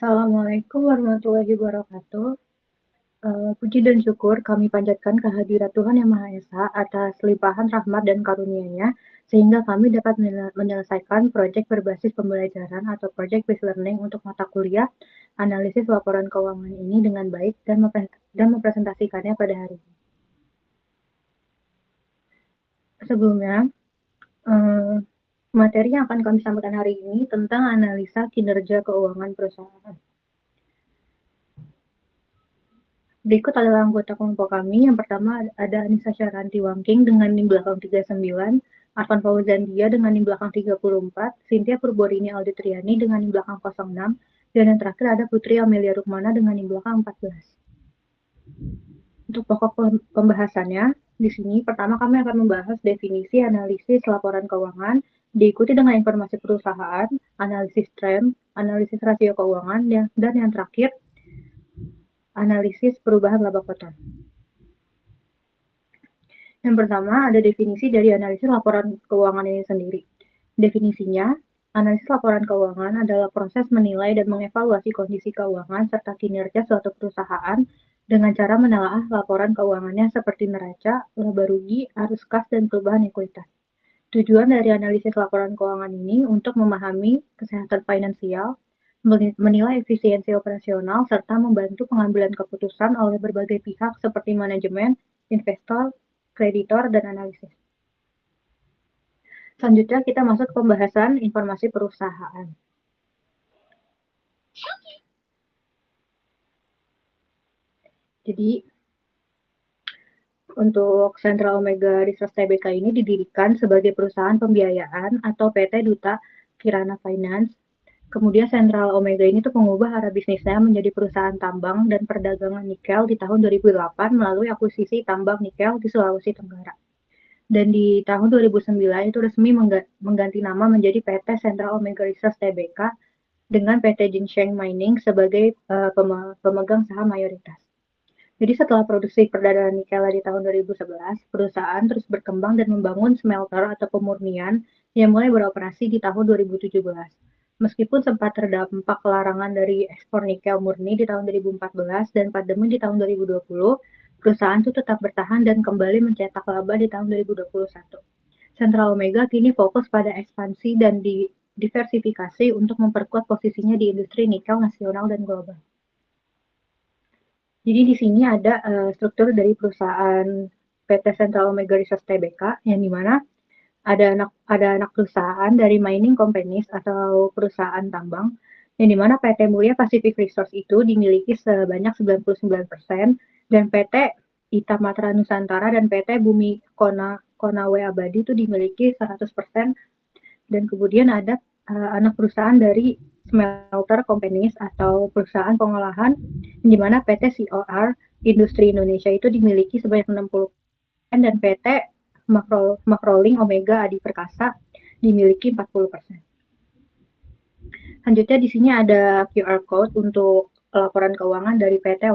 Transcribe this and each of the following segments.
Assalamualaikum warahmatullahi wabarakatuh. Puji dan syukur kami panjatkan kehadirat Tuhan Yang Maha Esa atas limpahan rahmat dan karunia-Nya, sehingga kami dapat menyelesaikan proyek berbasis pembelajaran atau project based learning untuk mata kuliah analisis laporan keuangan ini dengan baik dan mempresentasikannya pada hari ini. Sebelumnya, eh, materi yang akan kami sampaikan hari ini tentang analisa kinerja keuangan perusahaan. Berikut adalah anggota kelompok kami. Yang pertama ada Anissa Syaranti Wangking dengan NIM belakang 39, Arfan Fauzandia dengan NIM belakang 34, Cynthia Purborini Alditriani dengan NIM belakang 06, dan yang terakhir ada Putri Amelia Rukmana dengan NIM belakang 14. Untuk pokok pembahasannya, di sini pertama kami akan membahas definisi analisis laporan keuangan, diikuti dengan informasi perusahaan, analisis tren, analisis rasio keuangan, dan yang terakhir analisis perubahan laba kotor. Yang pertama ada definisi dari analisis laporan keuangan ini sendiri. Definisinya, analisis laporan keuangan adalah proses menilai dan mengevaluasi kondisi keuangan serta kinerja suatu perusahaan dengan cara menelaah laporan keuangannya seperti neraca, laba rugi, arus kas, dan perubahan ekuitas. Tujuan dari analisis laporan keuangan ini untuk memahami kesehatan finansial, menilai efisiensi operasional, serta membantu pengambilan keputusan oleh berbagai pihak seperti manajemen, investor, kreditor, dan analisis. Selanjutnya kita masuk ke pembahasan informasi perusahaan. Jadi, untuk Central Omega Research Tbk ini didirikan sebagai perusahaan pembiayaan atau PT Duta Kirana Finance. Kemudian Central Omega ini tuh mengubah arah bisnisnya menjadi perusahaan tambang dan perdagangan nikel di tahun 2008 melalui akuisisi tambang nikel di Sulawesi Tenggara. Dan di tahun 2009 itu resmi mengganti nama menjadi PT Central Omega Research Tbk dengan PT Jinsheng Mining sebagai pemegang saham mayoritas. Jadi setelah produksi perdana nikel di tahun 2011, perusahaan terus berkembang dan membangun smelter atau pemurnian yang mulai beroperasi di tahun 2017. Meskipun sempat terdampak larangan dari ekspor nikel murni di tahun 2014 dan pandemi di tahun 2020, perusahaan itu tetap bertahan dan kembali mencetak laba di tahun 2021. Central Omega kini fokus pada ekspansi dan diversifikasi untuk memperkuat posisinya di industri nikel nasional dan global. Jadi di sini ada struktur dari perusahaan PT Central Omega Research Tbk yang dimana ada anak perusahaan dari mining companies atau perusahaan tambang yang dimana PT Mulia Pacific Resource itu dimiliki sebanyak 99% dan PT Ita Matra Nusantara dan PT Bumi Konawe Abadi itu dimiliki 100% dan kemudian ada anak perusahaan dari smelter companies atau perusahaan pengolahan di mana PT COR Industri Indonesia itu dimiliki sebanyak 60% dan PT Makrolink Omega Adi Perkasa dimiliki 40%. Selanjutnya di sini ada QR code untuk laporan keuangan dari PT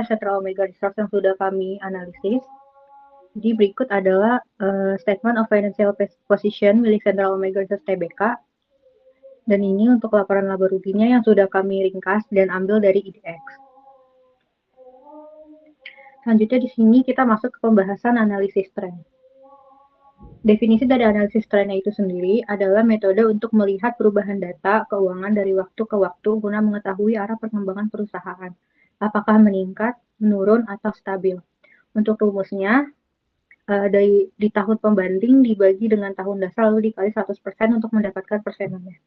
Central Omega Resource yang sudah kami analisis. Jadi berikut adalah Statement of Financial Position milik Central Omega Research Tbk. Dan ini untuk laporan laba ruginya yang sudah kami ringkas dan ambil dari IDX. Selanjutnya di sini kita masuk ke pembahasan analisis tren. Definisi dari analisis trennya itu sendiri adalah metode untuk melihat perubahan data keuangan dari waktu ke waktu guna mengetahui arah perkembangan perusahaan, apakah meningkat, menurun, atau stabil. Untuk rumusnya, di tahun pembanding dibagi dengan tahun dasar lalu dikali 100% untuk mendapatkan persenannya.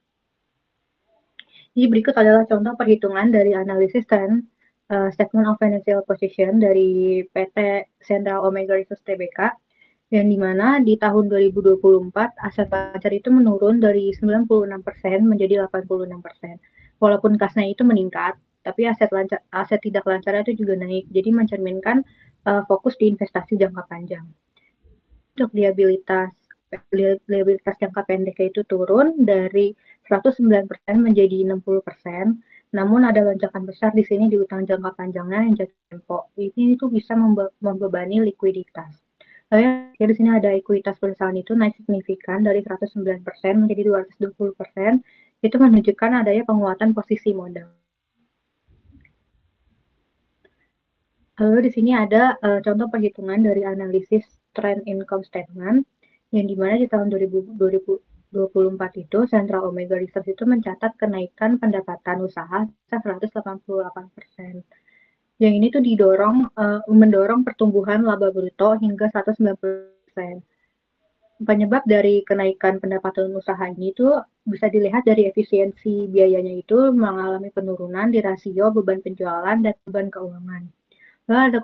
Jadi berikut adalah contoh perhitungan dari analisis tren Statement of Financial Position dari PT Central Omega Research Tbk yang dimana di tahun 2024 aset lancar itu menurun dari 96% menjadi 86%. Walaupun kasnya itu meningkat, tapi aset tidak lancar itu juga naik. Jadi mencerminkan fokus di investasi jangka panjang. Untuk liabilitas jangka pendek itu turun dari 109% menjadi 60%. Namun ada lonjakan besar di sini di utang jangka panjangnya yang jatuh tempo. Ini itu bisa membebani likuiditas. Lalu di sini ada ekuitas perusahaan itu naik signifikan dari 109% menjadi 220%, itu menunjukkan adanya penguatan posisi modal. Lalu di sini ada contoh perhitungan dari analisis trend income statement, yang dimana di tahun 2024 itu Central Omega Research itu mencatat kenaikan pendapatan usaha 188%. Yang ini tuh mendorong pertumbuhan laba bruto hingga 190%. Penyebab dari kenaikan pendapatan usaha ini tuh bisa dilihat dari efisiensi biayanya itu mengalami penurunan di rasio beban penjualan dan beban keuangan. Lalu ada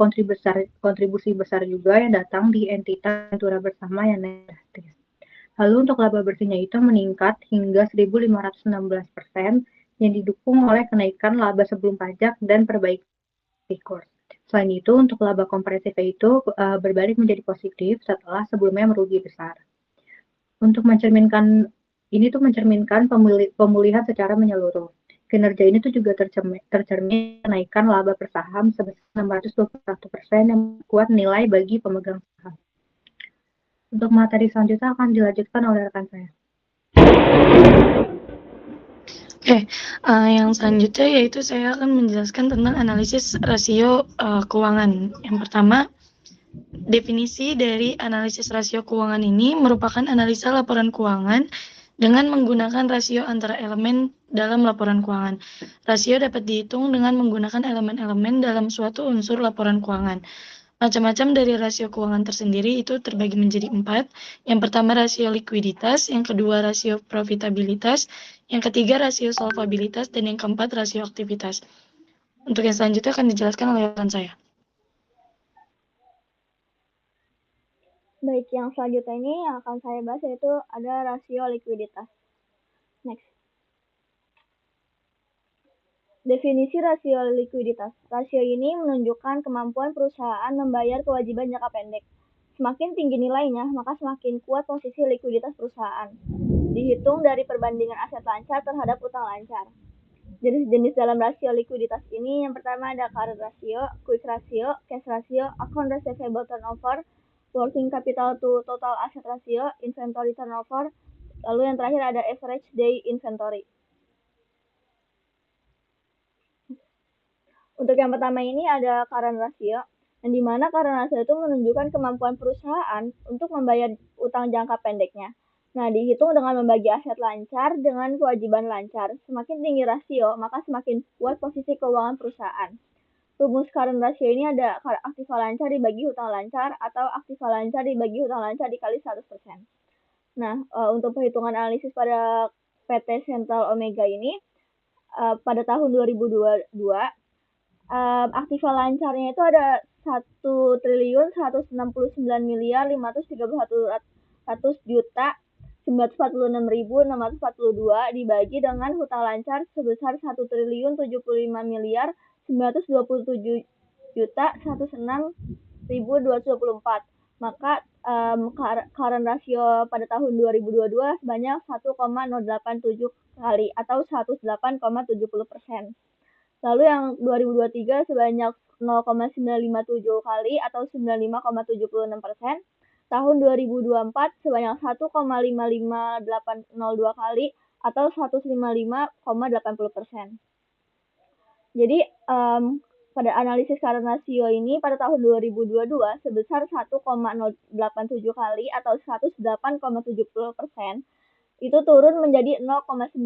kontribusi besar juga yang datang di entitas ventura bersama yang negatif. Lalu untuk laba bersihnya itu meningkat hingga 1.516% yang didukung oleh kenaikan laba sebelum pajak dan perbaikan kurs. Selain itu, untuk laba komprehensifnya itu berbalik menjadi positif setelah sebelumnya merugi besar. Untuk mencerminkan pemulihan secara menyeluruh. Kinerja ini tuh juga tercermin kenaikan laba per saham sebesar 621% yang kuat nilai bagi pemegang saham. Untuk materi selanjutnya akan dilanjutkan oleh rekan saya. Yang selanjutnya yaitu saya akan menjelaskan tentang analisis rasio keuangan. Yang pertama, definisi dari analisis rasio keuangan ini merupakan analisa laporan keuangan dengan menggunakan rasio antara elemen dalam laporan keuangan. Rasio dapat dihitung dengan menggunakan elemen-elemen dalam suatu unsur laporan keuangan. Macam-macam dari rasio keuangan tersendiri itu terbagi menjadi 4. Yang pertama rasio likuiditas, yang kedua rasio profitabilitas, yang ketiga rasio solvabilitas, dan yang keempat rasio aktivitas. Untuk yang selanjutnya akan dijelaskan oleh rekan saya. Baik, yang selanjutnya ini yang akan saya bahas yaitu ada rasio likuiditas. Next. Definisi rasio likuiditas. Rasio ini menunjukkan kemampuan perusahaan membayar kewajiban jangka pendek. Semakin tinggi nilainya, maka semakin kuat posisi likuiditas perusahaan. Dihitung dari perbandingan aset lancar terhadap utang lancar. Jenis-jenis dalam rasio likuiditas ini yang pertama ada current ratio, quick ratio, cash ratio, account receivable turnover, working capital to total asset ratio, inventory turnover, lalu yang terakhir ada average day inventory. Untuk yang pertama ini ada current ratio, yang dimana current ratio itu menunjukkan kemampuan perusahaan untuk membayar utang jangka pendeknya. Nah, dihitung dengan membagi aset lancar dengan kewajiban lancar. Semakin tinggi rasio, maka semakin kuat posisi keuangan perusahaan. Rumus current ratio ini ada aktiva lancar dibagi hutang lancar atau aktiva lancar dibagi hutang lancar dikali 100%. Nah, untuk perhitungan analisis pada PT Central Omega ini, pada tahun 2022, aktiva lancarnya itu ada 1.3.169.946.642 dibagi dengan hutang lancar sebesar 1.075.927.106.224. Maka current ratio pada tahun 2022 sebanyak 1,087 kali atau 108,70%. Lalu yang 2023 sebanyak 0,957 kali atau 95,76%. Tahun 2024 sebanyak 1,55802 kali atau 155,80%. Jadi pada analisis current ratio ini pada tahun 2022 sebesar 1,087 kali atau 108,70%. Itu turun menjadi 0,98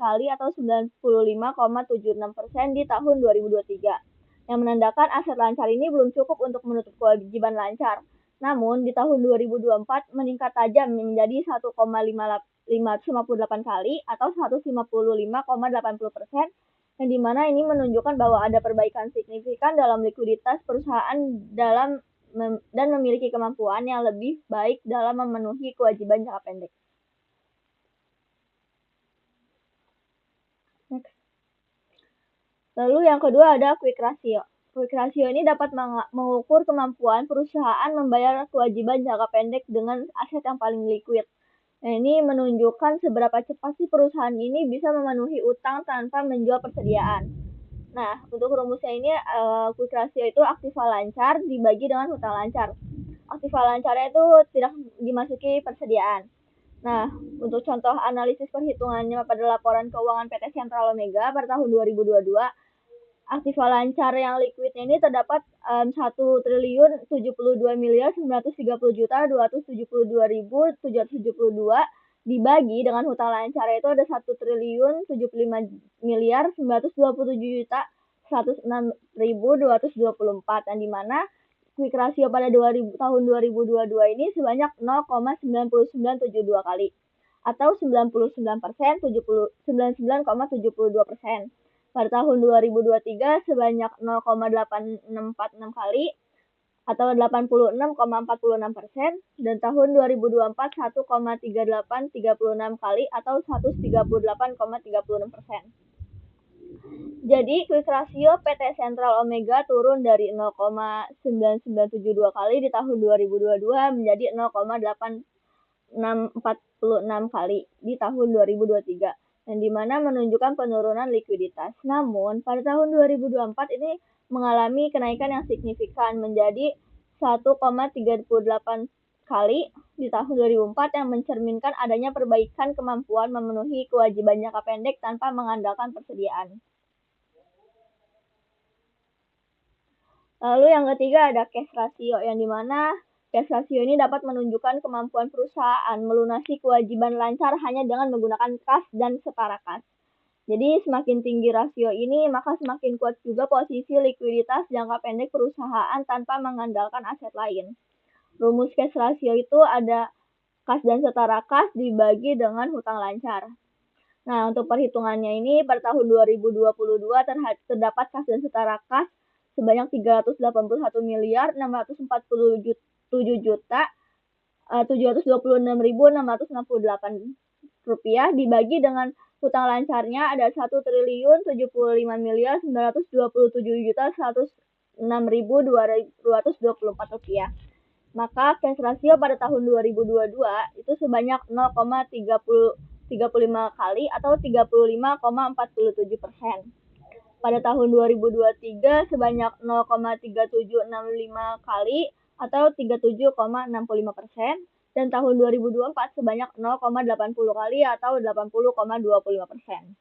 kali atau 95,76% di tahun 2023, yang menandakan aset lancar ini belum cukup untuk menutup kewajiban lancar. Namun, di tahun 2024 meningkat tajam menjadi 1,558 kali atau 155,80%, yang dimana ini menunjukkan bahwa ada perbaikan signifikan dalam likuiditas perusahaan dan memiliki kemampuan yang lebih baik dalam memenuhi kewajiban jangka pendek. Next. Lalu yang kedua ada quick ratio. Quick ratio ini dapat mengukur kemampuan perusahaan membayar kewajiban jangka pendek dengan aset yang paling liquid. Nah, ini menunjukkan seberapa cepat sih perusahaan ini bisa memenuhi utang tanpa menjual persediaan. Nah, untuk rumusnya ini quick ratio itu aktiva lancar dibagi dengan hutang lancar. Aktiva lancarnya itu tidak dimasuki persediaan. Nah, untuk contoh analisis perhitungannya pada laporan keuangan PT Sentral Omega pada tahun 2022, aktiva lancar yang liquidnya ini terdapat 1.932.930.272.772 dibagi dengan hutang lancar itu ada 1.075.927.106.224, dan di mana quick ratio pada tahun 2022 ini sebanyak 0,9972 kali atau 99%, 99,72%. Pada tahun 2023 sebanyak 0,8646 kali atau 86,46%, dan tahun 2024 1,3836 kali atau 138,36%. Jadi quick ratio PT Sentral Omega turun dari 0,9972 kali di tahun 2022 menjadi 0,8646 kali di tahun 2023, yang dimana menunjukkan penurunan likuiditas. Namun pada tahun 2024 ini mengalami kenaikan yang signifikan menjadi 1,38 kali di tahun 2004, yang mencerminkan adanya perbaikan kemampuan memenuhi kewajiban jangka pendek tanpa mengandalkan persediaan. Lalu yang ketiga ada cash ratio, yang dimana cash ratio ini dapat menunjukkan kemampuan perusahaan melunasi kewajiban lancar hanya dengan menggunakan kas dan setara kas. Jadi semakin tinggi rasio ini, maka semakin kuat juga posisi likuiditas jangka pendek perusahaan tanpa mengandalkan aset lain. Rumus cash ratio itu ada kas dan setara kas dibagi dengan hutang lancar. Nah, untuk perhitungannya ini pada tahun 2022 terdapat kas dan setara kas sebanyak 381,647.726.668 rupiah dibagi dengan hutang lancarnya ada 1.075.927.106.224 rupiah. Maka cash ratio pada tahun 2022 itu sebanyak 0,35 kali atau 35,47%. Pada tahun 2023 sebanyak 0,3765 kali atau 37,65%, dan tahun 2024 sebanyak 0,80 kali atau 80,25%.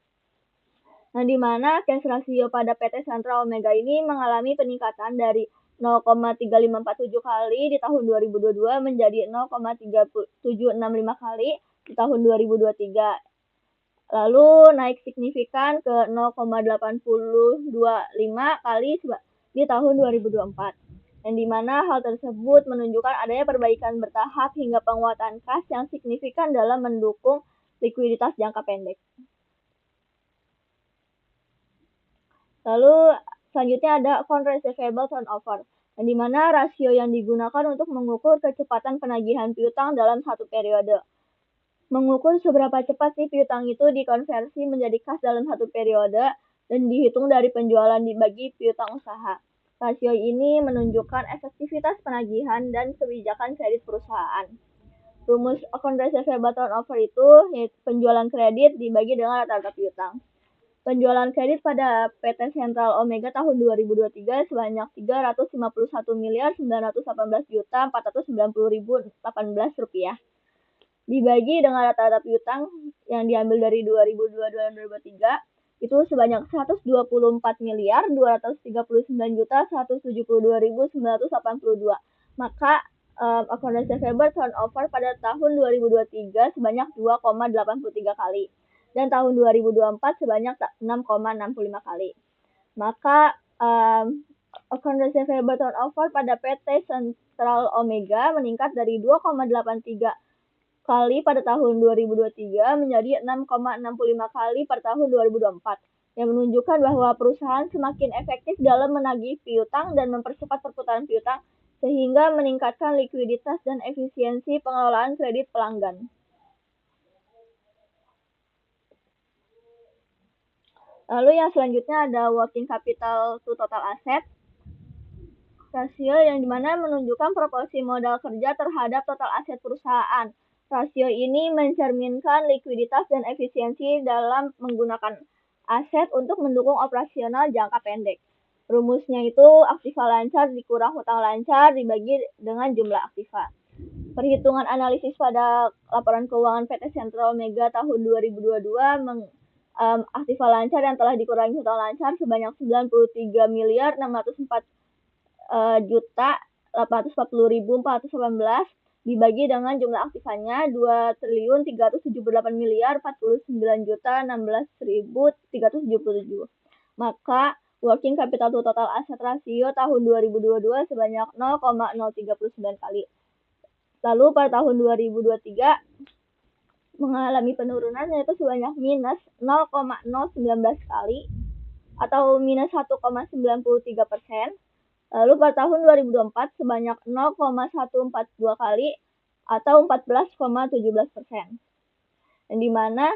Nah, di mana cash ratio pada PT Sentral Omega ini mengalami peningkatan dari 0,3547 kali di tahun 2022 menjadi 0,3765 kali di tahun 2023. Lalu naik signifikan ke 0,825 kali di tahun 2024. Yang dimana hal tersebut menunjukkan adanya perbaikan bertahap hingga penguatan kas yang signifikan dalam mendukung likuiditas jangka pendek. Lalu selanjutnya ada account receivable turnover, yang dimana rasio yang digunakan untuk mengukur kecepatan penagihan piutang dalam satu periode. Mengukur seberapa cepat sih piutang itu dikonversi menjadi kas dalam satu periode dan dihitung dari penjualan dibagi piutang usaha. Rasio ini menunjukkan efektivitas penagihan dan kebijakan kredit perusahaan. Rumus account receivable turnover itu yaitu penjualan kredit dibagi dengan rata-rata piutang. Penjualan kredit pada PT Sentral Omega tahun 2023 sebanyak 351.918.490.018 rupiah. Dibagi dengan rata-rata piutang yang diambil dari 2022 dan 2023 itu sebanyak 124.239.172.982. Maka account receivable turnover pada tahun 2023 sebanyak 2,83 kali dan tahun 2024 sebanyak 6,65 kali. Maka account receivable turnover pada PT Sentral Omega meningkat dari 2,83 kali pada tahun 2023 menjadi 6,65 kali pada tahun 2024, yang menunjukkan bahwa perusahaan semakin efektif dalam menagih piutang dan mempercepat perputaran piutang sehingga meningkatkan likuiditas dan efisiensi pengelolaan kredit pelanggan. Lalu yang selanjutnya ada working capital to total asset, rasio yang dimana menunjukkan proporsi modal kerja terhadap total aset perusahaan. Rasio ini mencerminkan likuiditas dan efisiensi dalam menggunakan aset untuk mendukung operasional jangka pendek. Rumusnya itu aktiva lancar dikurang hutang lancar dibagi dengan jumlah aktiva. Perhitungan analisis pada laporan keuangan PT Sentral Omega tahun 2022 aktiva lancar yang telah dikurangi hutang lancar sebanyak 93.604.840.418 dibagi dengan jumlah aktifanya 2.378.049.016.377. Maka working capital to total asset rasio tahun 2022 sebanyak 0,039 kali. Lalu pada tahun 2023 mengalami penurunan yaitu sebanyak minus 0,019 kali atau minus 1,93%. Lalu pada tahun 2024 sebanyak 0,142 kali atau 14,17%. Dan di mana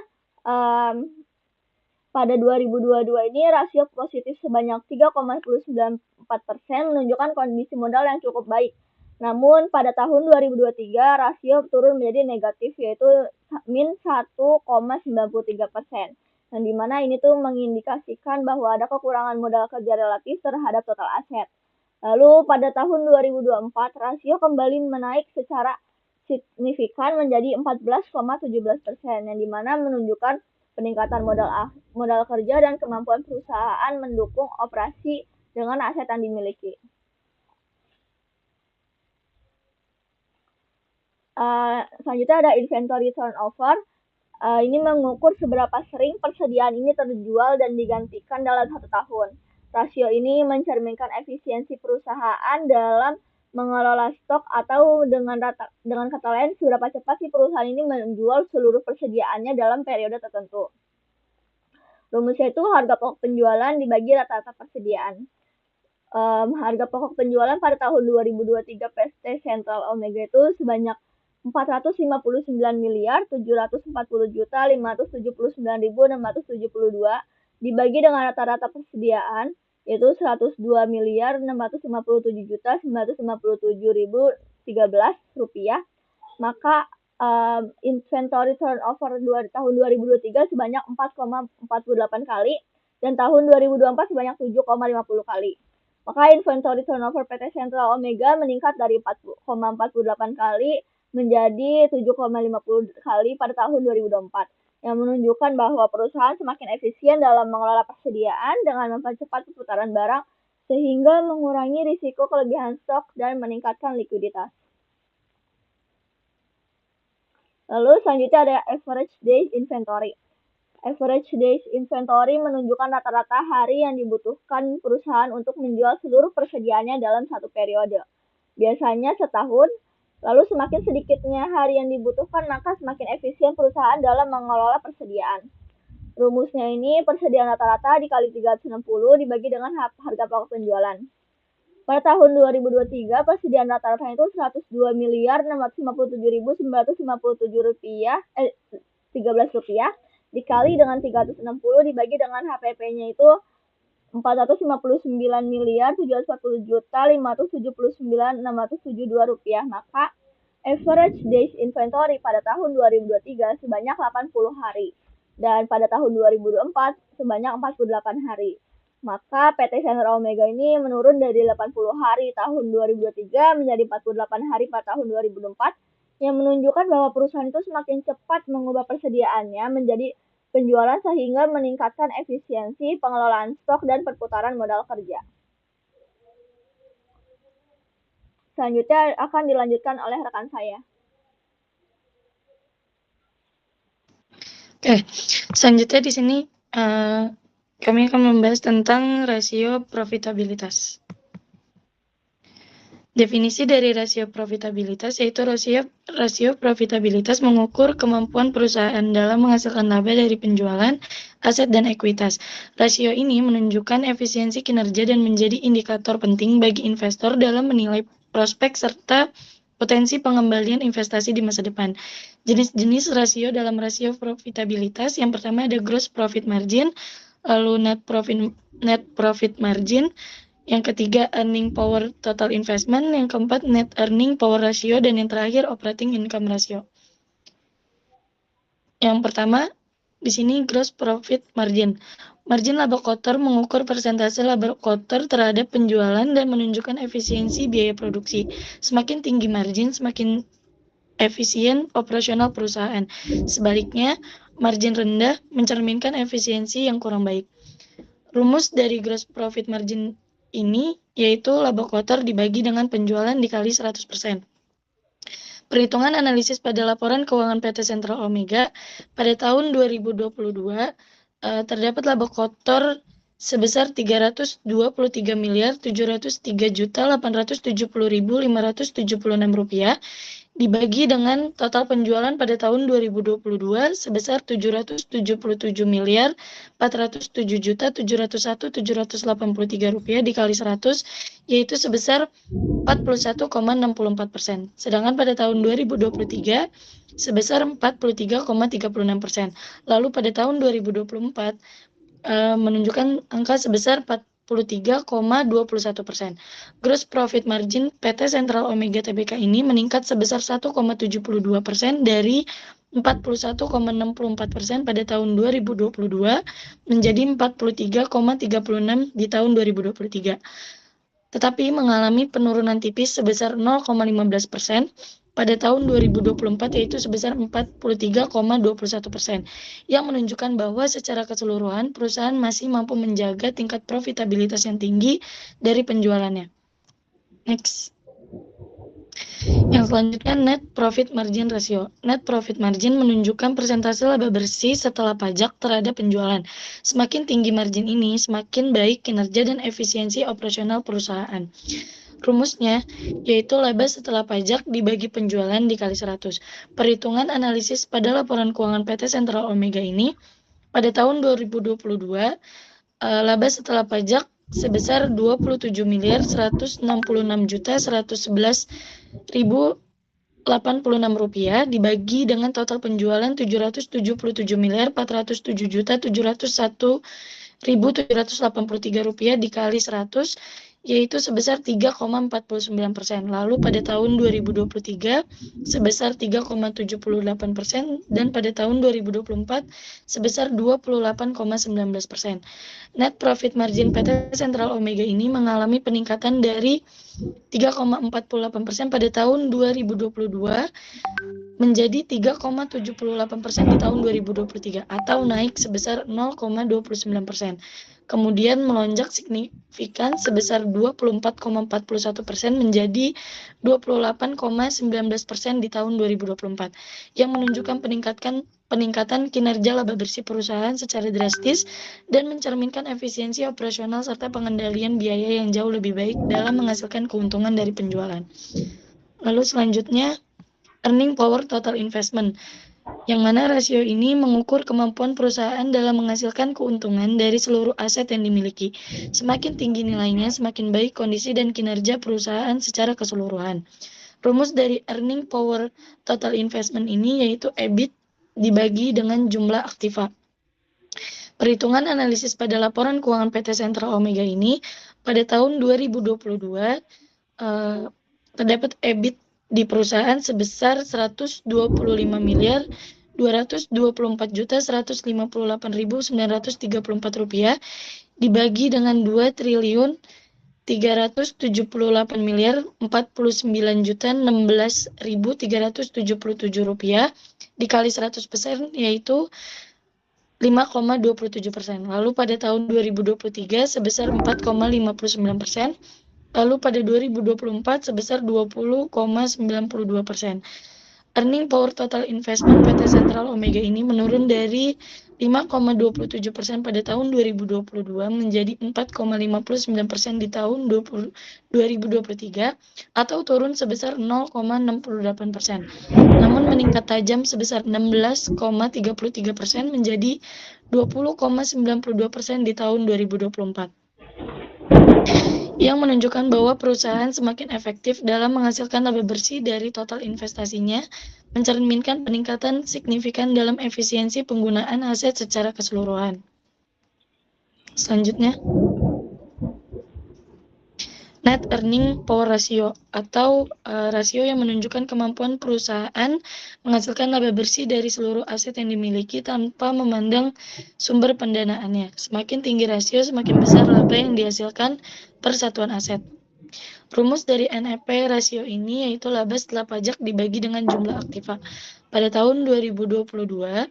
pada 2022 ini rasio positif sebanyak 3,94% menunjukkan kondisi modal yang cukup baik. Namun pada tahun 2023 rasio turun menjadi negatif yaitu min 1,93%. Dan di mana ini tuh mengindikasikan bahwa ada kekurangan modal kerja relatif terhadap total aset. Lalu pada tahun 2024 rasio kembali menaik secara signifikan menjadi 14,17%, yang di mana menunjukkan peningkatan modal kerja dan kemampuan perusahaan mendukung operasi dengan aset yang dimiliki. Selanjutnya ada inventory turnover. Ini mengukur seberapa sering persediaan ini terjual dan digantikan dalam 1 tahun. Rasio ini mencerminkan efisiensi perusahaan dalam mengelola stok atau dengan kata lain seberapa cepat si perusahaan ini menjual seluruh persediaannya dalam periode tertentu. Rumusnya itu harga pokok penjualan dibagi rata-rata persediaan. Harga pokok penjualan pada tahun 2023 PT Sentral Omega itu sebanyak 450.740.579.672 dibagi dengan rata-rata persediaan yaitu 102.957.957.013 rupiah. Maka inventory turnover tahun 2023 sebanyak 4,48 kali dan tahun 2024 sebanyak 7,50 kali. Maka inventory turnover PT Sentral Omega meningkat dari 4,48 kali menjadi 7,50 kali pada tahun 2024, yang menunjukkan bahwa perusahaan semakin efisien dalam mengelola persediaan dengan mempercepat perputaran barang sehingga mengurangi risiko kelebihan stok dan meningkatkan likuiditas. Lalu selanjutnya ada average days inventory. Average days inventory menunjukkan rata-rata hari yang dibutuhkan perusahaan untuk menjual seluruh persediaannya dalam satu periode. Biasanya setahun. Lalu semakin sedikitnya hari yang dibutuhkan, maka semakin efisien perusahaan dalam mengelola persediaan. Rumusnya ini persediaan rata-rata dikali 360 dibagi dengan harga pokok penjualan. Pada tahun 2023, persediaan rata-rata itu 102.657.957 rupiah, 13 rupiah dikali dengan 360 dibagi dengan HPP-nya itu 459.740.579.672 rupiah. Maka average days inventory pada tahun 2023 sebanyak 80 hari dan pada tahun 2024 sebanyak 48 hari. Maka PT Sentral Omega ini menurun dari 80 hari tahun 2023 menjadi 48 hari pada tahun 2024, yang menunjukkan bahwa perusahaan itu semakin cepat mengubah persediaannya menjadi penjualan sehingga meningkatkan efisiensi pengelolaan stok dan perputaran modal kerja. Selanjutnya akan dilanjutkan oleh rekan saya. Oke, selanjutnya di sini kami akan membahas tentang rasio profitabilitas. Definisi dari rasio profitabilitas yaitu rasio profitabilitas mengukur kemampuan perusahaan dalam menghasilkan laba dari penjualan, aset, dan ekuitas. Rasio ini menunjukkan efisiensi kinerja dan menjadi indikator penting bagi investor dalam menilai prospek serta potensi pengembalian investasi di masa depan. Jenis-jenis rasio dalam rasio profitabilitas, yang pertama ada gross profit margin, lalu net profit margin, yang ketiga earning power total investment, yang keempat net earning power ratio, dan yang terakhir operating income ratio. Yang pertama di sini gross profit margin. Margin laba kotor mengukur persentase laba kotor terhadap penjualan dan menunjukkan efisiensi biaya produksi. Semakin tinggi margin, semakin efisien operasional perusahaan. Sebaliknya, margin rendah mencerminkan efisiensi yang kurang baik. Rumus dari gross profit margin ini yaitu laba kotor dibagi dengan penjualan dikali 100%. Perhitungan analisis pada laporan keuangan PT Sentral Omega pada tahun 2022 terdapat laba kotor sebesar 323.703.870.576 rupiah dibagi dengan total penjualan pada tahun 2022 sebesar 707.407.701.783 rupiah dikali 100 yaitu sebesar 41,64%. Sedangkan pada tahun 2023 sebesar 43,36%. Lalu pada tahun 2024 menunjukkan angka sebesar 43,21%. Gross profit margin PT Sentral Omega Tbk ini meningkat sebesar 1,72% dari 41,64% pada tahun 2022 menjadi 43,36% di tahun 2023. Tetapi mengalami penurunan tipis sebesar 0,15% pada tahun 2024 yaitu sebesar 43,21%, yang menunjukkan bahwa secara keseluruhan perusahaan masih mampu menjaga tingkat profitabilitas yang tinggi dari penjualannya. Next. Yang selanjutnya net profit margin ratio. Net profit margin menunjukkan persentase laba bersih setelah pajak terhadap penjualan. Semakin tinggi margin ini, semakin baik kinerja dan efisiensi operasional perusahaan. Rumusnya yaitu laba setelah pajak dibagi penjualan dikali 100. Perhitungan analisis pada laporan keuangan PT Sentral Omega ini pada tahun 2022 laba setelah pajak sebesar 27.166.111.086 rupiah dibagi dengan total penjualan 777.407.701.783 rupiah dikali 100 yaitu sebesar 3,49%. Lalu pada tahun 2023 sebesar 3,78% dan pada tahun 2024 sebesar 28,19%. Net profit margin PT Sentral Omega ini mengalami peningkatan dari 3,48% pada tahun 2022 menjadi 3,78% di tahun 2023 atau naik sebesar 0,29%. Kemudian melonjak signifikan sebesar 24,41% menjadi 28,19% di tahun 2024 yang menunjukkan peningkatan kinerja laba bersih perusahaan secara drastis dan mencerminkan efisiensi operasional serta pengendalian biaya yang jauh lebih baik dalam menghasilkan keuntungan dari penjualan. Lalu selanjutnya earning power total investment, yang mana rasio ini mengukur kemampuan perusahaan dalam menghasilkan keuntungan dari seluruh aset yang dimiliki. Semakin tinggi nilainya, semakin baik kondisi dan kinerja perusahaan secara keseluruhan. Rumus dari earning power total investment ini yaitu EBIT dibagi dengan jumlah aktiva. Perhitungan analisis pada laporan keuangan PT Sentral Omega ini pada tahun 2022 terdapat EBIT di perusahaan sebesar 124.158.934 rupiah dibagi dengan 2.338.049.016.377 rupiah dikali 100% yaitu 5,27%. Lalu pada tahun 2023 sebesar 4,59%. Lalu pada 2024 sebesar 20,92%. Earning power total investment PT Sentral Omega ini menurun dari 5,27% pada tahun 2022 menjadi 4,59% di tahun 2023 atau turun sebesar 0,68%. Namun meningkat tajam sebesar 16,33% menjadi 20,92% di tahun 2024. Yang menunjukkan bahwa perusahaan semakin efektif dalam menghasilkan laba bersih dari total investasinya, mencerminkan peningkatan signifikan dalam efisiensi penggunaan aset secara keseluruhan. Selanjutnya, net earning power ratio atau rasio yang menunjukkan kemampuan perusahaan menghasilkan laba bersih dari seluruh aset yang dimiliki tanpa memandang sumber pendanaannya. Semakin tinggi rasio, semakin besar laba yang dihasilkan per satuan aset. Rumus dari NEP rasio ini yaitu laba setelah pajak dibagi dengan jumlah aktiva. Pada tahun 2022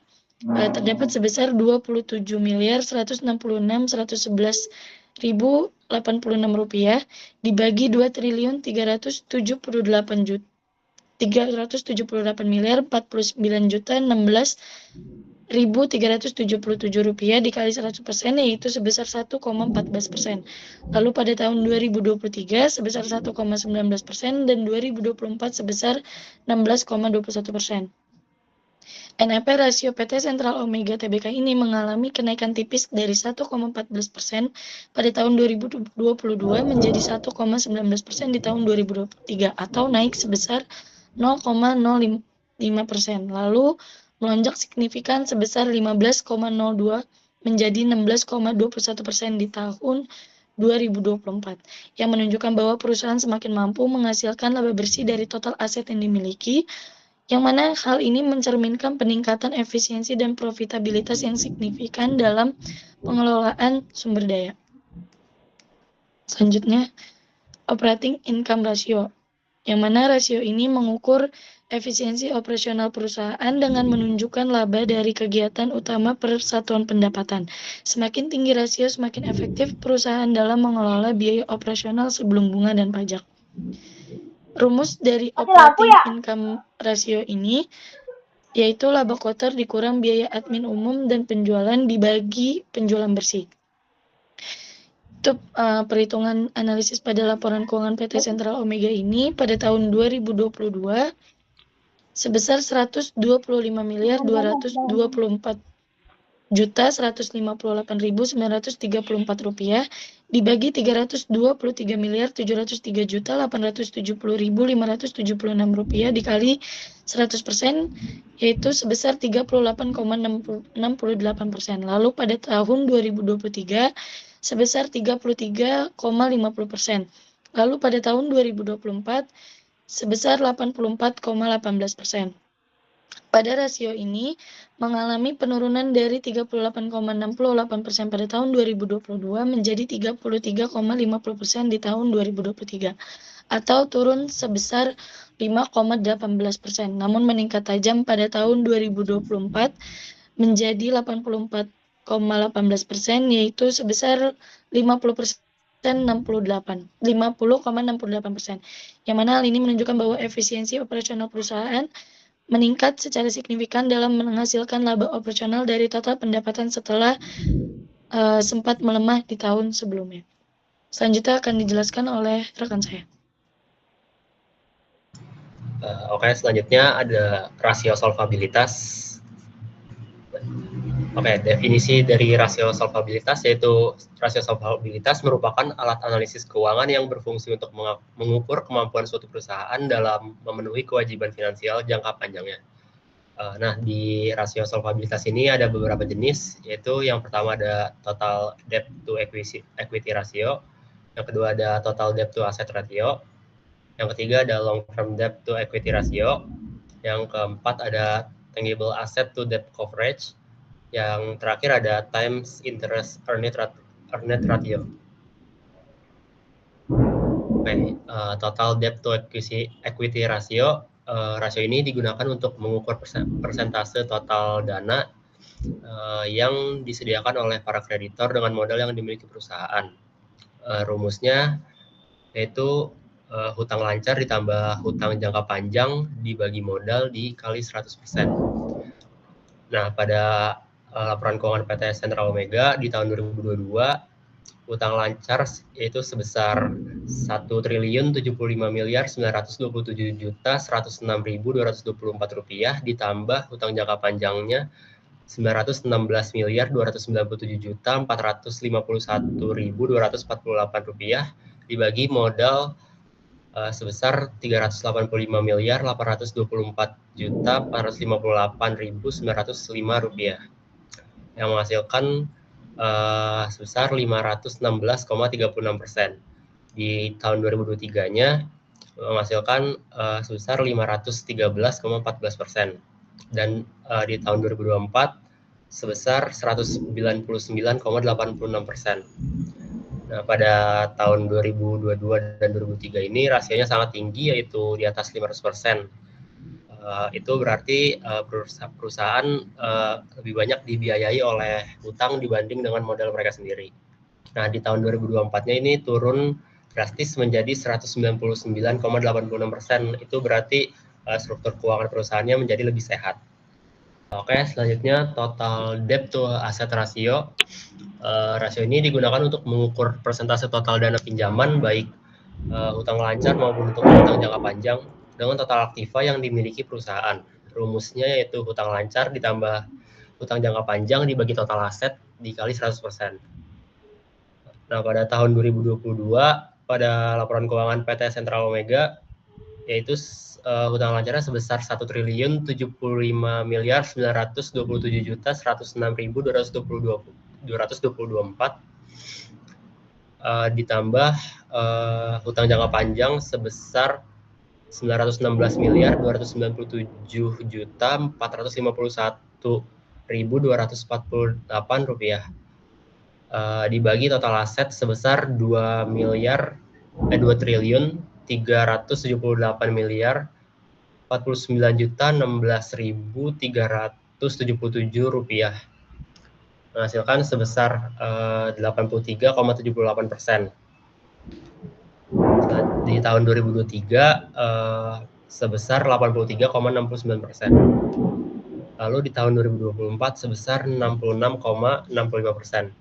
terdapat sebesar 27.166.111.086 rupiah dibagi 2.378.378.049.016.377 rupiah dikali 100% yaitu sebesar 1,14%. Lalu pada tahun 2023 sebesar 1,19% dan 2024 sebesar 16,21%. NEP rasio PT Sentral Omega Tbk ini mengalami kenaikan tipis dari 1,14% pada tahun 2022 menjadi 1,19% di tahun 2023 atau naik sebesar 0,05%. Lalu melonjak signifikan sebesar 15,02 menjadi 16,21% di tahun 2024 yang menunjukkan bahwa perusahaan semakin mampu menghasilkan laba bersih dari total aset yang dimiliki, yang mana hal ini mencerminkan peningkatan efisiensi dan profitabilitas yang signifikan dalam pengelolaan sumber daya. Selanjutnya, operating income ratio, yang mana rasio ini mengukur efisiensi operasional perusahaan dengan menunjukkan laba dari kegiatan utama per satuan pendapatan. Semakin tinggi rasio, semakin efektif perusahaan dalam mengelola biaya operasional sebelum bunga dan pajak. Rumus dari operating income ratio ini yaitu laba kotor dikurang biaya admin umum dan penjualan dibagi penjualan bersih. Itu perhitungan analisis pada laporan keuangan PT Sentral Omega ini pada tahun 2022 sebesar 125.224.158.934 rupiah dibagi 323.703.870.576 rupiah dikali 100% yaitu sebesar 38,68%. Lalu pada tahun 2023 sebesar 33,50%. Lalu pada tahun 2024 sebesar 84,18%. Pada rasio ini mengalami penurunan dari 38,68% pada tahun 2022 menjadi 33,50% di tahun 2023 atau turun sebesar 5,18%, namun meningkat tajam pada tahun 2024 menjadi 84,18% yaitu sebesar 50,68%, yang mana hal ini menunjukkan bahwa efisiensi operasional perusahaan meningkat secara signifikan dalam menghasilkan laba operasional dari total pendapatan setelah sempat melemah di tahun sebelumnya. Selanjutnya akan dijelaskan oleh rekan saya. Oke, selanjutnya ada rasio solvabilitas. Oke, definisi dari rasio solvabilitas yaitu rasio solvabilitas merupakan alat analisis keuangan yang berfungsi untuk mengukur kemampuan suatu perusahaan dalam memenuhi kewajiban finansial jangka panjangnya. Nah, di rasio solvabilitas ini ada beberapa jenis, yaitu yang pertama ada total debt to equity ratio, yang kedua ada total debt to asset ratio, yang ketiga ada long term debt to equity ratio, yang keempat ada tangible asset to debt coverage, yang terakhir ada times interest earned ratio. Total debt to equity ratio, rasio ini digunakan untuk mengukur persentase total dana yang disediakan oleh para kreditor dengan modal yang dimiliki perusahaan. Rumusnya yaitu hutang lancar ditambah hutang jangka panjang dibagi modal dikali 100%. Nah, pada laporan keuangan PT Sentral Omega di tahun 2022 hutang lancar yaitu sebesar 1.075.927.106.224 rupiah ditambah hutang jangka panjangnya 916.297.451.248 rupiah dibagi modal sebesar 384.824.458.905 rupiah yang menghasilkan sebesar 516,36%. Di tahun 2023-nya menghasilkan sebesar 513,14%. Dan di tahun 2024 sebesar 199,86%. Nah, pada tahun 2022 dan 2003 ini rasionya sangat tinggi, yaitu di atas 500%. Itu berarti perusahaan lebih banyak dibiayai oleh hutang dibanding dengan modal mereka sendiri. Nah, di tahun 2024-nya ini turun drastis menjadi 199,86%. Itu berarti struktur keuangan perusahaannya menjadi lebih sehat. Oke, selanjutnya total debt to asset ratio. Rasio ini digunakan untuk mengukur persentase total dana pinjaman, baik hutang lancar maupun untuk hutang jangka panjang, dengan total aktiva yang dimiliki perusahaan. Rumusnya yaitu hutang lancar ditambah hutang jangka panjang dibagi total aset dikali 100%. Nah, pada tahun 2022, pada laporan keuangan PT Sentral Omega, yaitu hutang lancarnya sebesar 1.927.927.106.224, ditambah hutang jangka panjang sebesar 919.297.451.248 rupiah, dibagi total aset sebesar 2.2.379.016.377 rupiah, menghasilkan sebesar 83,78%. Di tahun 2023 sebesar 83,69%. Lalu di tahun 2024 sebesar 66,65%.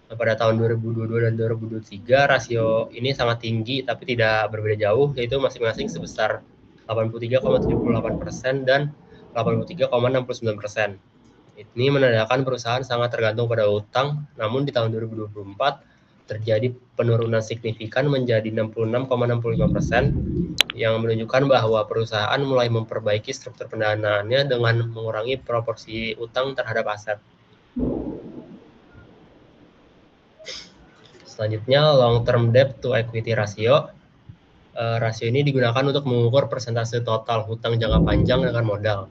Nah, pada tahun 2022 dan 2023 rasio ini sangat tinggi tapi tidak berbeda jauh, yaitu masing-masing sebesar 83,78% dan 83,69%. Ini menandakan perusahaan sangat tergantung pada utang, namun di tahun 2024 terjadi penurunan signifikan menjadi 66,65%, yang menunjukkan bahwa perusahaan mulai memperbaiki struktur pendanaannya dengan mengurangi proporsi utang terhadap aset. Selanjutnya, long term debt to equity ratio. Rasio ini digunakan untuk mengukur persentase total hutang jangka panjang dengan modal.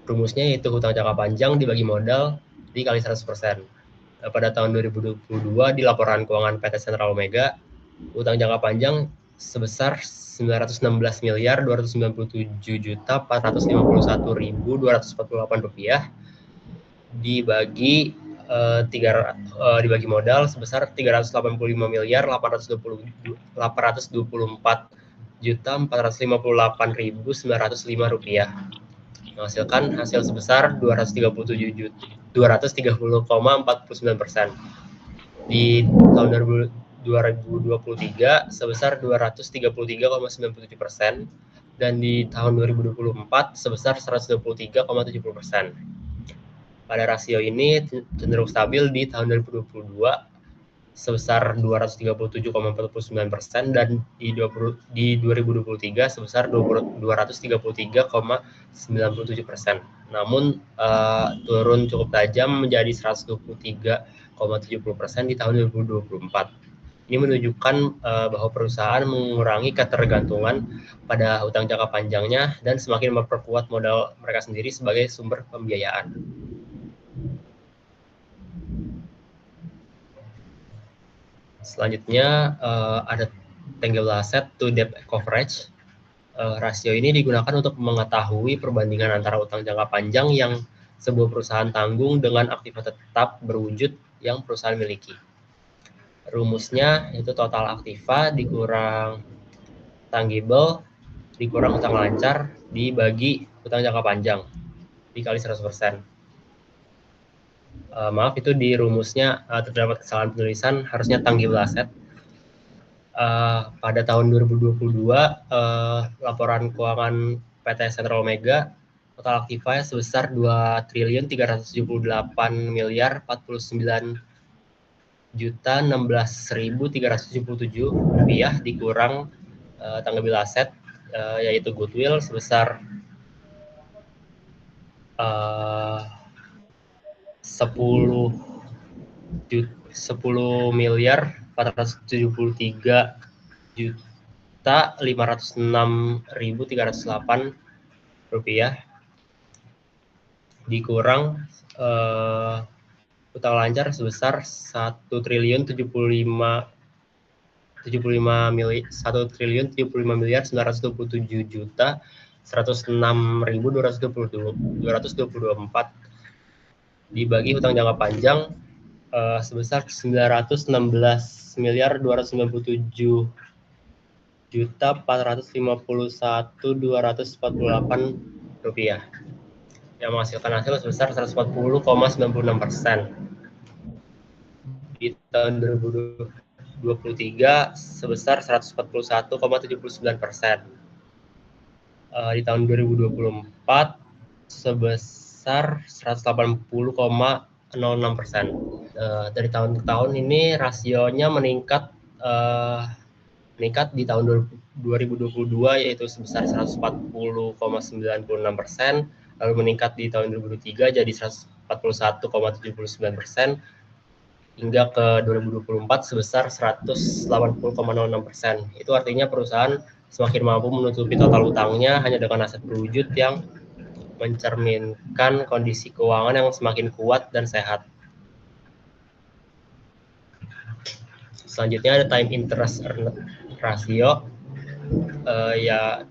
Rumusnya yaitu hutang jangka panjang dibagi modal dikali 100%. Pada tahun 2022 di laporan keuangan PT Sentral Omega, hutang jangka panjang sebesar 919.297.451.248 rupiah, dibagi modal sebesar 384.458.905 rupiah, menghasilkan hasil sebesar 230,49%. Di tahun 2023 sebesar 233,97%, dan di tahun 2024 sebesar 123,70%. Pada rasio ini cenderung stabil di tahun 2022 sebesar 237,49%, dan di 2023 sebesar 233,97%. Namun turun cukup tajam menjadi 123,70% di tahun 2024. Ini menunjukkan bahwa perusahaan mengurangi ketergantungan pada hutang jangka panjangnya dan semakin memperkuat modal mereka sendiri sebagai sumber pembiayaan. Selanjutnya ada tangible asset to debt coverage. Rasio ini digunakan untuk mengetahui perbandingan antara utang jangka panjang yang sebuah perusahaan tanggung dengan aktiva tetap berwujud yang perusahaan miliki. Rumusnya yaitu total aktiva dikurang tangible dikurang hutang lancar dibagi hutang jangka panjang dikali 100%. Maaf, itu di rumusnya terdapat kesalahan penulisan, harusnya tangible asset. Pada tahun 2022 laporan keuangan PT Sentral Omega, total aktiva sebesar 2.378.049.016.377 rupiah dikurang tangible asset yaitu goodwill sebesar 10.573.506.308 rupiah dikurang hutang lancar sebesar 1.075 1.9.979.176.224 dibagi hutang jangka panjang sebesar 916.297.451.248 rupiah, yang menghasilkan hasil sebesar 140,96%. Di tahun 2023 sebesar 141,79%. Di tahun 2024 sebesar 180,06%. Dari tahun ke tahun ini rasionya meningkat di tahun 2022 yaitu sebesar 140,96%, lalu meningkat di tahun 2023 jadi 141,79%, hingga ke 2024 sebesar 180,06%. Itu artinya perusahaan semakin mampu menutupi total utangnya hanya dengan aset berwujud yang mencerminkan kondisi keuangan yang semakin kuat dan sehat. Selanjutnya ada time interest earned ratio,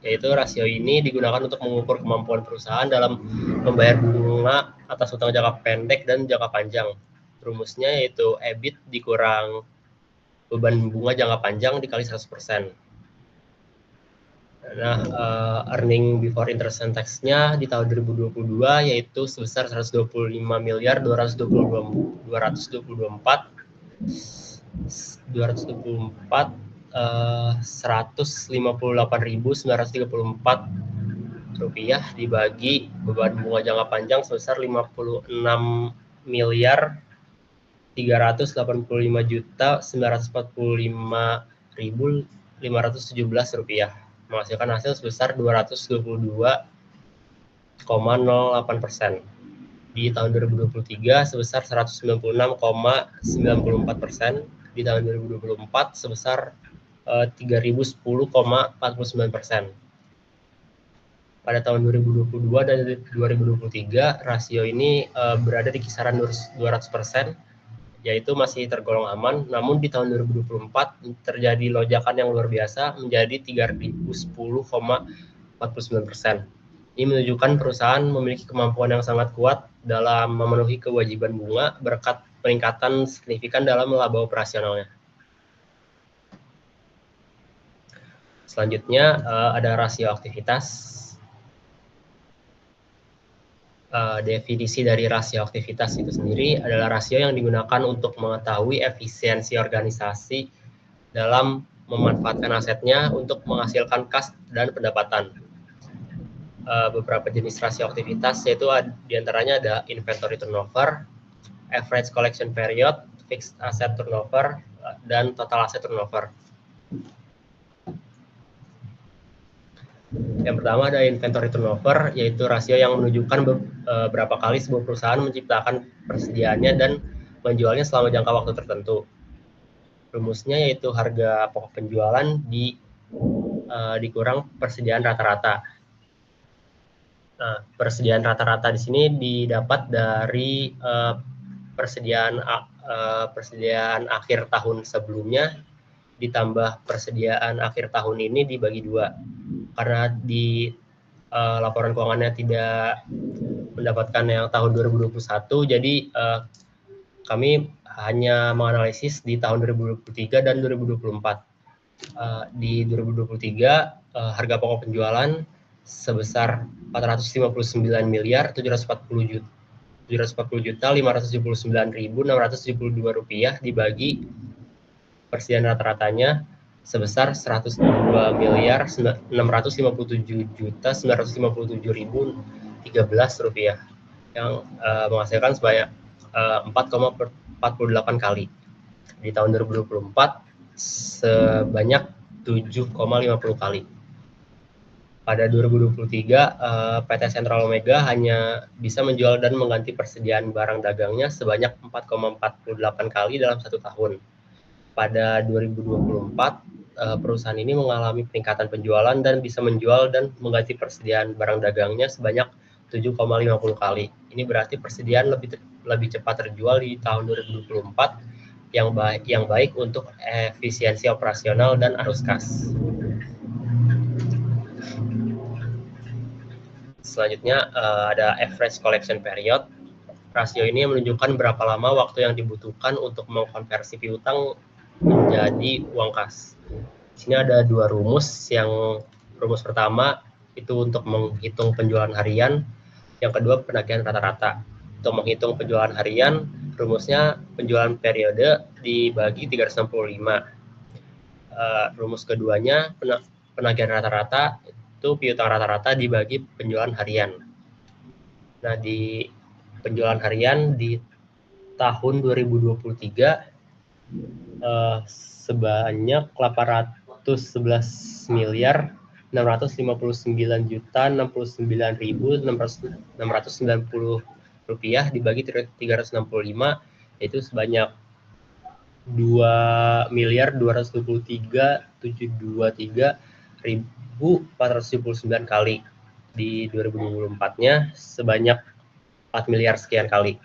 yaitu rasio ini digunakan untuk mengukur kemampuan perusahaan dalam membayar bunga atas utang jangka pendek dan jangka panjang. Rumusnya yaitu EBIT dikurang beban bunga jangka panjang dikali 100%. Nah, earning before interest and tax-nya di tahun 2022 yaitu sebesar 155.224.158.934 rupiah dibagi beban bunga jangka panjang sebesar 56.345.945.517 rupiah, menghasilkan hasil sebesar 222,08%. Di tahun 2023 sebesar 196,94%, di tahun 2024 sebesar 3.010,49%. Pada tahun 2022 dan 2023 rasio ini berada di kisaran 200%, yaitu masih tergolong aman. Namun di tahun 2024 terjadi lonjakan yang luar biasa menjadi 3.010,49%. Ini menunjukkan perusahaan memiliki kemampuan yang sangat kuat dalam memenuhi kewajiban bunga berkat peningkatan signifikan dalam laba operasionalnya. Selanjutnya ada rasio aktivitas. Definisi dari rasio aktivitas itu sendiri adalah rasio yang digunakan untuk mengetahui efisiensi organisasi dalam memanfaatkan asetnya untuk menghasilkan kas dan pendapatan. Beberapa jenis rasio aktivitas yaitu diantaranya ada inventory turnover, average collection period, fixed asset turnover, dan total asset turnover. Yang pertama ada inventory turnover, yaitu rasio yang menunjukkan berapa kali sebuah perusahaan menciptakan persediaannya dan menjualnya selama jangka waktu tertentu. Rumusnya yaitu harga pokok penjualan dikurang persediaan rata-rata. Nah, persediaan rata-rata di sini didapat dari persediaan akhir tahun sebelumnya ditambah persediaan akhir tahun ini dibagi 2. Karena di laporan keuangannya tidak mendapatkan yang tahun 2021, jadi kami hanya menganalisis di tahun 2023 dan 2024. Di 2023 harga pokok penjualan sebesar 450.579.672 rupiah dibagi persediaan rata-ratanya sebesar 102.657.957.013 rupiah, yang menghasilkan sebanyak 4,48 kali. Di tahun 2024 sebanyak 7,50 kali. Pada 2023 PT Sentral Omega hanya bisa menjual dan mengganti persediaan barang dagangnya sebanyak 4,48 kali dalam 1 tahun. Pada 2024 perusahaan ini mengalami peningkatan penjualan dan bisa menjual dan mengganti persediaan barang dagangnya sebanyak 7,50 kali. Ini berarti persediaan lebih cepat terjual di tahun 2024 yang baik untuk efisiensi operasional dan arus kas. Selanjutnya ada average collection period. Rasio ini menunjukkan berapa lama waktu yang dibutuhkan untuk mengkonversi piutang menjadi uang kas. Di sini ada dua rumus. Yang rumus pertama itu untuk menghitung penjualan harian, yang kedua penagihan rata-rata. Untuk menghitung penjualan harian, rumusnya penjualan periode dibagi 365. Rumus keduanya penagihan rata-rata itu piutang rata-rata dibagi penjualan harian. Nah, di penjualan harian di tahun 2023 sebanyak 811 miliar 659.069.690 rupiah dibagi 365, yaitu sebanyak 2.223.723.479 kali. Di 2024-nya sebanyak 4 miliar sekian kali.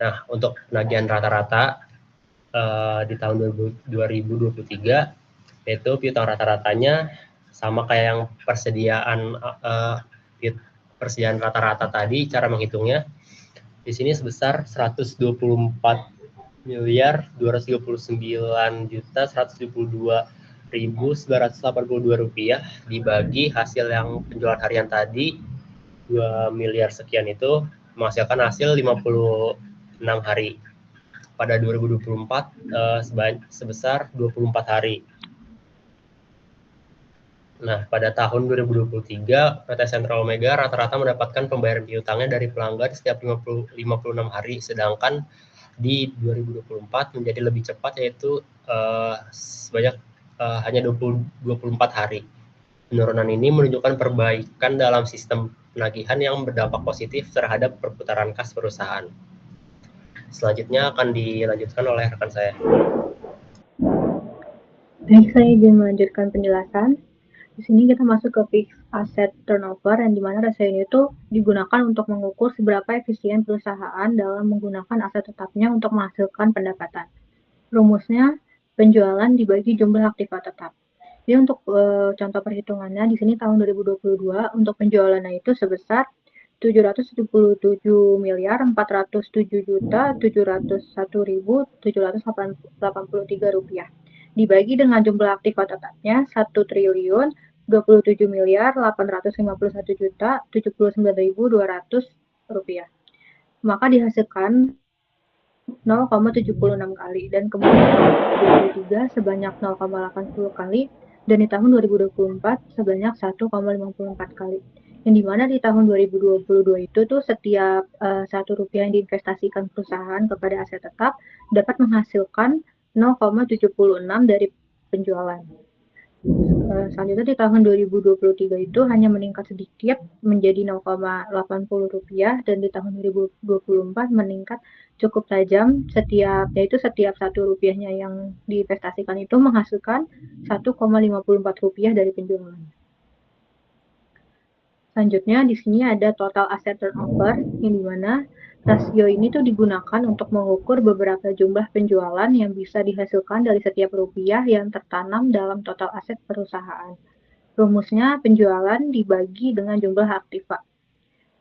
Nah, untuk penagihan rata-rata di tahun 2023, yaitu piutang rata-ratanya sama kayak yang persediaan rata-rata tadi, cara menghitungnya di sini sebesar 124.229.172.982 rupiah dibagi hasil yang penjualan harian tadi 2 miliar sekian itu menghasilkan hasil 56 hari. Pada 2024 sebesar 24 hari. Nah, pada tahun 2023, PT Sentral Omega rata-rata mendapatkan pembayaran piutangnya dari pelanggan setiap 56 hari, sedangkan di 2024 menjadi lebih cepat, yaitu sebanyak hanya 24 hari. Penurunan ini menunjukkan perbaikan dalam sistem penagihan yang berdampak positif terhadap perputaran kas perusahaan. Selanjutnya akan dilanjutkan oleh rekan saya. Baik, saya izin melanjutkan penjelasan. Di sini kita masuk ke fixed asset turnover, yang dimana rasio ini itu digunakan untuk mengukur seberapa efisien perusahaan dalam menggunakan aset tetapnya untuk menghasilkan pendapatan. Rumusnya penjualan dibagi jumlah aktiva tetap. Jadi untuk contoh perhitungannya di sini tahun 2022 untuk penjualannya itu sebesar 777.407.701.783 rupiah. Dibagi dengan jumlah aktiva tetapnya 1.757.851.079.200 rupiah. Maka dihasilkan 0,76 kali, dan kemudian di tahun 2023 sebanyak 0,80 kali, dan di tahun 2024 sebanyak 1,54 kali. Yang dimana di tahun 2022 itu tuh setiap 1 rupiah yang diinvestasikan perusahaan kepada aset tetap dapat menghasilkan 0,76 dari penjualan. Selanjutnya di tahun 2023 itu hanya meningkat sedikit menjadi 0,80 rupiah, dan di tahun 2024 meningkat cukup tajam, yaitu setiap 1 rupiahnya yang diinvestasikan itu menghasilkan 1,54 rupiah dari penjualan. Selanjutnya di sini ada total asset turnover, yang dimana rasio ini tuh digunakan untuk mengukur beberapa jumlah penjualan yang bisa dihasilkan dari setiap rupiah yang tertanam dalam total aset perusahaan. Rumusnya penjualan dibagi dengan jumlah aktiva.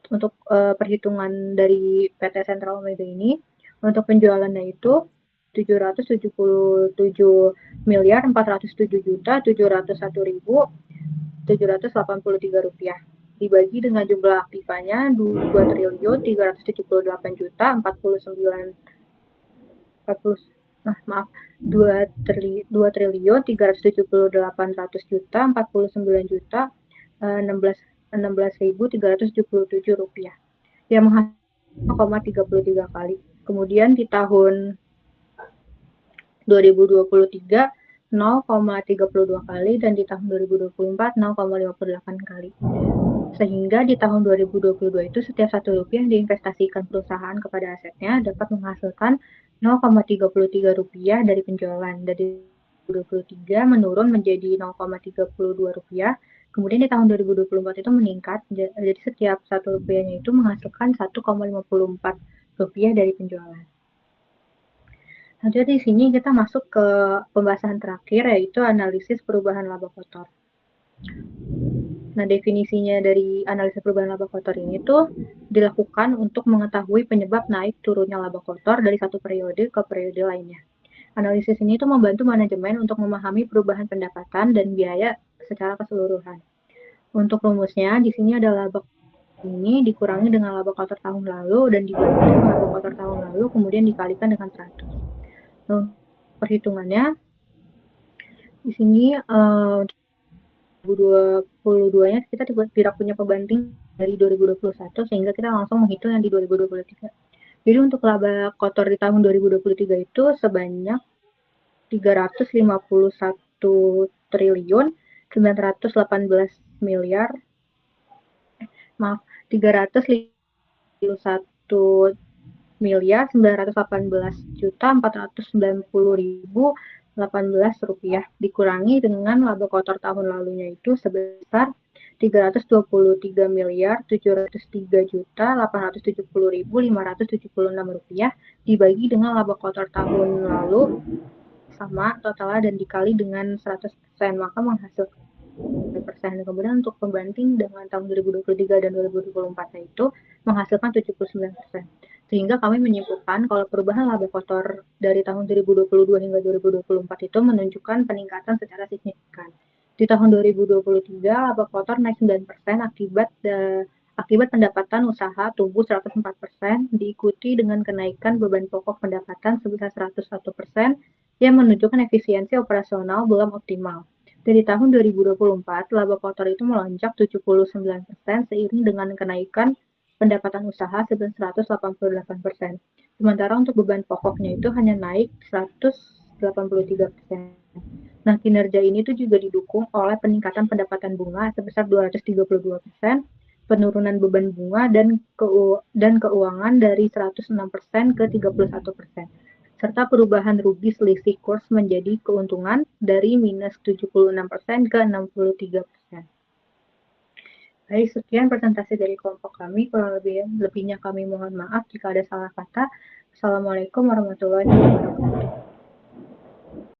Untuk perhitungan dari PT Sentral Omega ini, untuk penjualannya itu 777.407.701.783 rupiah. Dibagi dengan jumlah aktivanya 2.389.377 rupiah, yang menghasilkan 0,33 kali. Kemudian di tahun 2023 0,32 kali, dan di tahun 2024 0,58 kali. Sehingga di tahun 2022 itu setiap 1 rupiah yang diinvestasikan perusahaan kepada asetnya dapat menghasilkan 0,33 rupiah dari penjualan. Dari 2023 menurun menjadi 0,32 rupiah. Kemudian di tahun 2024 itu meningkat, jadi setiap 1 rupiahnya itu menghasilkan 1,54 rupiah dari penjualan. Jadi di sini kita masuk ke pembahasan terakhir, yaitu analisis perubahan laba kotor. Nah, definisinya dari analisis perubahan laba kotor ini tuh dilakukan untuk mengetahui penyebab naik turunnya laba kotor dari satu periode ke periode lainnya. Analisis ini tuh membantu manajemen untuk memahami perubahan pendapatan dan biaya secara keseluruhan. Untuk rumusnya, di sini ada laba ini dikurangi dengan laba kotor tahun lalu dan dibagi dengan laba kotor tahun lalu, kemudian dikalikan dengan 100. Nah, perhitungannya di sini 2022-nya kita tidak punya pembanding dari 2021 sehingga kita langsung menghitung yang di 2023. Jadi untuk laba kotor di tahun 2023 itu sebanyak 351 triliun 918 miliar 351 miliar 918 juta 490.018 rupiah dikurangi dengan laba kotor tahun lalunya itu sebesar 323 miliar 703 juta 870.576 rupiah dibagi dengan laba kotor tahun lalu sama totalnya dan dikali dengan 100%, maka menghasilkan persen. Kemudian untuk pembanding dengan tahun 2023 dan 2024 itu menghasilkan 79%. Sehingga kami menyimpulkan kalau perubahan laba kotor dari tahun 2022 hingga 2024 itu menunjukkan peningkatan secara signifikan. Di tahun 2023 laba kotor naik 9% akibat pendapatan usaha tumbuh 104%, diikuti dengan kenaikan beban pokok pendapatan sebesar 101% yang menunjukkan efisiensi operasional belum optimal. Dari tahun 2024, laba kotor itu melonjak 79% seiring dengan kenaikan pendapatan usaha sebesar 188%. Sementara untuk beban pokoknya itu hanya naik 183%. Nah, kinerja ini tuh juga didukung oleh peningkatan pendapatan bunga sebesar 232%, penurunan beban bunga dan keuangan dari 106% ke 31%. Serta perubahan rugi selisih kurs menjadi keuntungan dari minus 76% ke 63%. Baik, sekian presentasi dari kelompok kami. Kurang lebihnya kami mohon maaf jika ada salah kata. Assalamualaikum warahmatullahi wabarakatuh.